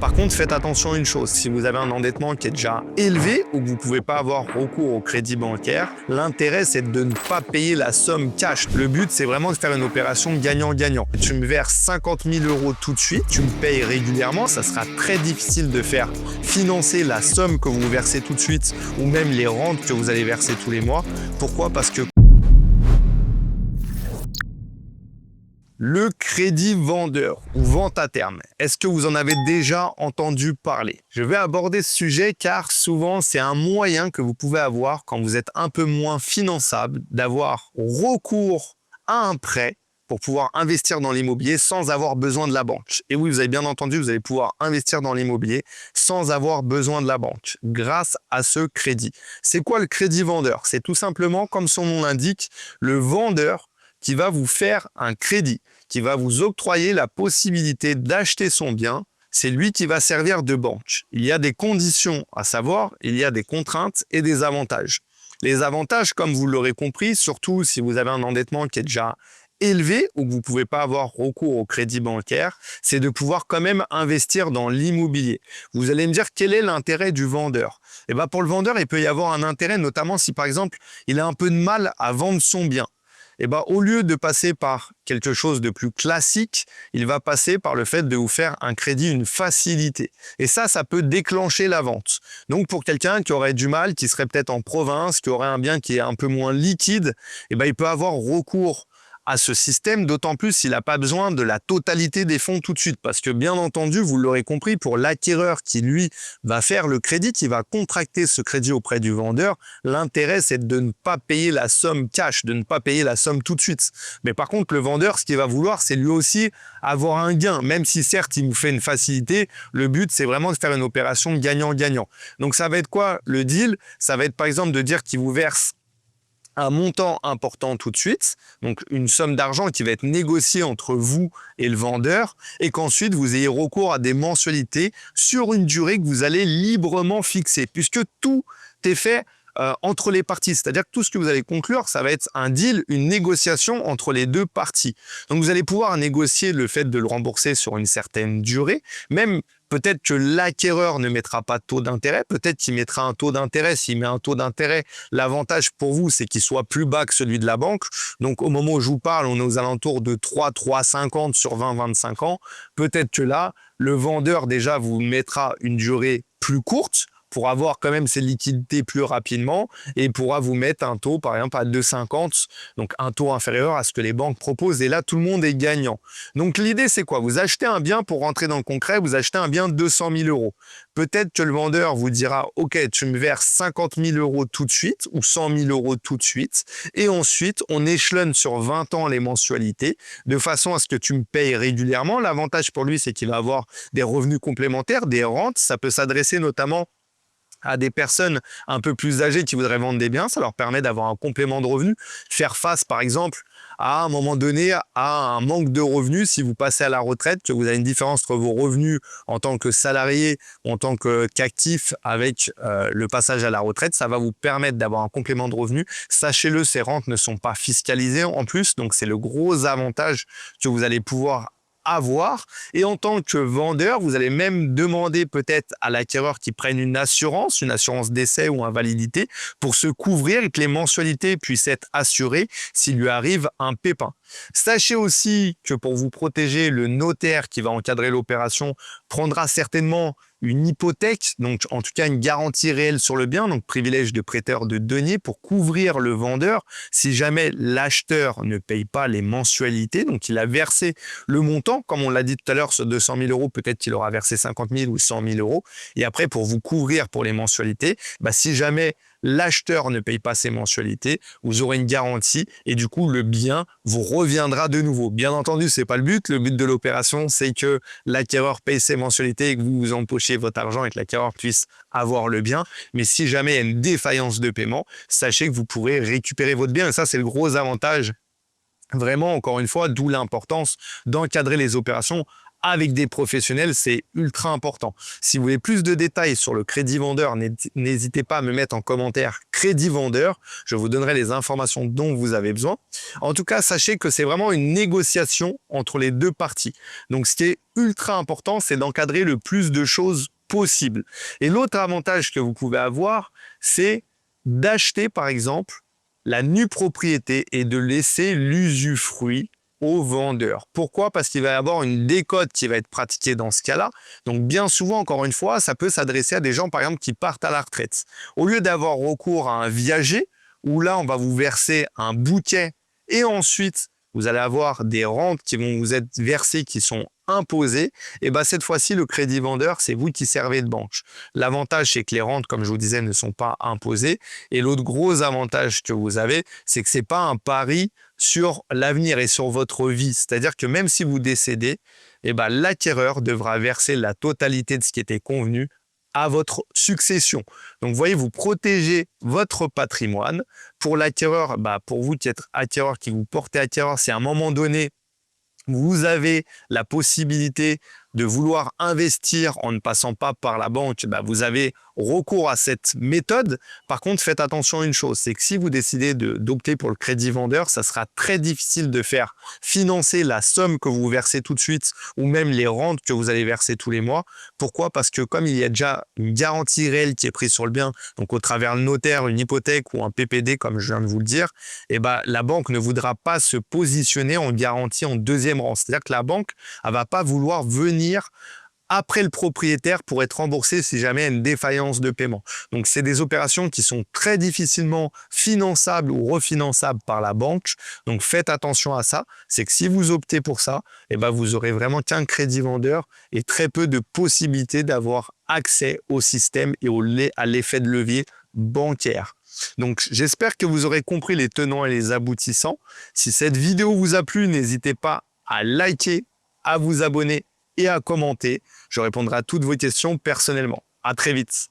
Par contre, faites attention à une chose, si vous avez un endettement qui est déjà élevé ou que vous ne pouvez pas avoir recours au crédit bancaire, l'intérêt c'est de ne pas payer la somme cash. Le but c'est vraiment de faire une opération gagnant-gagnant. Tu me verses 50 000 € tout de suite, tu me payes régulièrement, ça sera très difficile de faire financer la somme que vous versez tout de suite ou même les rentes que vous allez verser tous les mois. Pourquoi? Parce que le crédit vendeur ou vente à terme, est-ce que vous en avez déjà entendu parler? Je vais aborder ce sujet car souvent c'est un moyen que vous pouvez avoir quand vous êtes un peu moins finançable, d'avoir recours à un prêt pour pouvoir investir dans l'immobilier sans avoir besoin de la banque. Et oui, vous avez bien entendu, vous allez pouvoir investir dans l'immobilier sans avoir besoin de la banque grâce à ce crédit. C'est quoi le crédit vendeur? C'est tout simplement, comme son nom l'indique, le vendeur qui va vous faire un crédit, qui va vous octroyer la possibilité d'acheter son bien. C'est lui qui va servir de banque. Il y a des conditions à savoir, il y a des contraintes et des avantages. Les avantages, comme vous l'aurez compris, surtout si vous avez un endettement qui est déjà élevé ou que vous ne pouvez pas avoir recours au crédit bancaire, c'est de pouvoir quand même investir dans l'immobilier. Vous allez me dire quel est l'intérêt du vendeur? Eh bien, pour le vendeur, il peut y avoir un intérêt, notamment si par exemple, il a un peu de mal à vendre son bien. Eh ben, au lieu de passer par quelque chose de plus classique, il va passer par le fait de vous faire un crédit, une facilité. Et ça peut déclencher la vente. Donc, pour quelqu'un qui aurait du mal, qui serait peut-être en province, qui aurait un bien qui est un peu moins liquide, eh ben, il peut avoir recours à ce système, d'autant plus s'il n'a pas besoin de la totalité des fonds tout de suite. Parce que bien entendu, vous l'aurez compris, pour l'acquéreur qui, lui, va faire le crédit, qui va contracter ce crédit auprès du vendeur, l'intérêt, c'est de ne pas payer la somme cash, de ne pas payer la somme tout de suite. Mais par contre, le vendeur, ce qu'il va vouloir, c'est lui aussi avoir un gain. Même si, certes, il vous fait une facilité, le but, c'est vraiment de faire une opération gagnant-gagnant. Donc, ça va être quoi le deal? Ça va être, par exemple, de dire qu'il vous verse un montant important tout de suite, donc une somme d'argent qui va être négociée entre vous et le vendeur, et qu'ensuite vous ayez recours à des mensualités sur une durée que vous allez librement fixer, puisque tout est fait entre les parties. C'est-à-dire que tout ce que vous allez conclure, ça va être un deal, une négociation entre les deux parties. Donc vous allez pouvoir négocier le fait de le rembourser sur une certaine durée, même peut-être que l'acquéreur ne mettra pas de taux d'intérêt, peut-être qu'il mettra un taux d'intérêt. S'il met un taux d'intérêt, l'avantage pour vous, c'est qu'il soit plus bas que celui de la banque. Donc, au moment où je vous parle, on est aux alentours de 3,50 sur 20-25 ans. Peut-être que là, le vendeur, déjà, vous mettra une durée plus courte pour avoir quand même ces liquidités plus rapidement et pourra vous mettre un taux, par exemple, à 2,50, donc un taux inférieur à ce que les banques proposent. Et là, tout le monde est gagnant. Donc, l'idée, c'est quoi? Vous achetez un bien, pour rentrer dans le concret, vous achetez un bien de 200 000 €. Peut-être que le vendeur vous dira, OK, tu me verses 50 000 € tout de suite ou 100 000 € tout de suite. Et ensuite, on échelonne sur 20 ans les mensualités de façon à ce que tu me payes régulièrement. L'avantage pour lui, c'est qu'il va avoir des revenus complémentaires, des rentes. Ça peut s'adresser notamment à des personnes un peu plus âgées qui voudraient vendre des biens. Ça leur permet d'avoir un complément de revenus, faire face par exemple à un moment donné à un manque de revenus. Si vous passez à la retraite, que vous avez une différence entre vos revenus en tant que salarié ou en tant qu'actif avec le passage à la retraite, ça va vous permettre d'avoir un complément de revenus. Sachez-le, ces rentes ne sont pas fiscalisées en plus, donc c'est le gros avantage que vous allez pouvoir avoir. Et en tant que vendeur, vous allez même demander peut-être à l'acquéreur qu'il prenne une assurance d'essai ou invalidité pour se couvrir et que les mensualités puissent être assurées s'il lui arrive un pépin. Sachez aussi que pour vous protéger, le notaire qui va encadrer l'opération prendra certainement une hypothèque, donc en tout cas une garantie réelle sur le bien, donc privilège de prêteur de deniers pour couvrir le vendeur si jamais l'acheteur ne paye pas les mensualités. Donc il a versé le montant, comme on l'a dit tout à l'heure, sur 200 000 €, peut-être qu'il aura versé 50 000 ou 100 000 €. Et après, pour vous couvrir pour les mensualités, si jamais l'acheteur ne paye pas ses mensualités, vous aurez une garantie et du coup, le bien vous reviendra de nouveau. Bien entendu, c'est pas le but. Le but de l'opération, c'est que l'acquéreur paye ses mensualités et que vous vous empochiez votre argent et que l'acquéreur puisse avoir le bien. Mais si jamais il y a une défaillance de paiement, sachez que vous pourrez récupérer votre bien. Et ça, c'est le gros avantage. Vraiment, encore une fois, d'où l'importance d'encadrer les opérations avec des professionnels, c'est ultra important. Si vous voulez plus de détails sur le crédit vendeur, n'hésitez pas à me mettre en commentaire crédit vendeur. Je vous donnerai les informations dont vous avez besoin. En tout cas, sachez que c'est vraiment une négociation entre les deux parties. Donc, ce qui est ultra important, c'est d'encadrer le plus de choses possible. Et l'autre avantage que vous pouvez avoir, c'est d'acheter, par exemple, la nue propriété et de laisser l'usufruit au vendeur. Pourquoi? Parce qu'il va y avoir une décote qui va être pratiquée dans ce cas-là. Donc bien souvent, encore une fois, ça peut s'adresser à des gens, par exemple, qui partent à la retraite. Au lieu d'avoir recours à un viager, où là, on va vous verser un bouquet et ensuite, vous allez avoir des rentes qui vont vous être versées, qui sont imposées, et ben cette fois-ci, le crédit vendeur, c'est vous qui servez de banque. L'avantage, c'est que les rentes, comme je vous disais, ne sont pas imposées. Et l'autre gros avantage que vous avez, c'est que c'est pas un pari sur l'avenir et sur votre vie. C'est-à-dire que même si vous décédez, eh ben, l'acquéreur devra verser la totalité de ce qui était convenu à votre succession. Donc, vous voyez, vous protégez votre patrimoine. Pour l'acquéreur, pour vous qui êtes acquéreur, qui vous portez acquéreur, c'est à un moment donné, vous avez la possibilité de vouloir investir en ne passant pas par la banque, vous avez recours à cette méthode. Par contre, faites attention à une chose, c'est que si vous décidez d'opter pour le crédit vendeur, ça sera très difficile de faire financer la somme que vous versez tout de suite ou même les rentes que vous allez verser tous les mois. Pourquoi? Parce que comme il y a déjà une garantie réelle qui est prise sur le bien, donc au travers le notaire, une hypothèque ou un PPD, comme je viens de vous le dire, la banque ne voudra pas se positionner en garantie en deuxième rang. C'est-à-dire que la banque, elle va pas vouloir venir après le propriétaire pour être remboursé si jamais il y a une défaillance de paiement. Donc, c'est des opérations qui sont très difficilement finançables ou refinançables par la banque. Donc, faites attention à ça. C'est que si vous optez pour ça, vous aurez vraiment qu'un crédit vendeur et très peu de possibilités d'avoir accès au système et à l'effet de levier bancaire. Donc, j'espère que vous aurez compris les tenants et les aboutissants. Si cette vidéo vous a plu, n'hésitez pas à liker, à vous abonner et à commenter. Je répondrai à toutes vos questions personnellement. À très vite.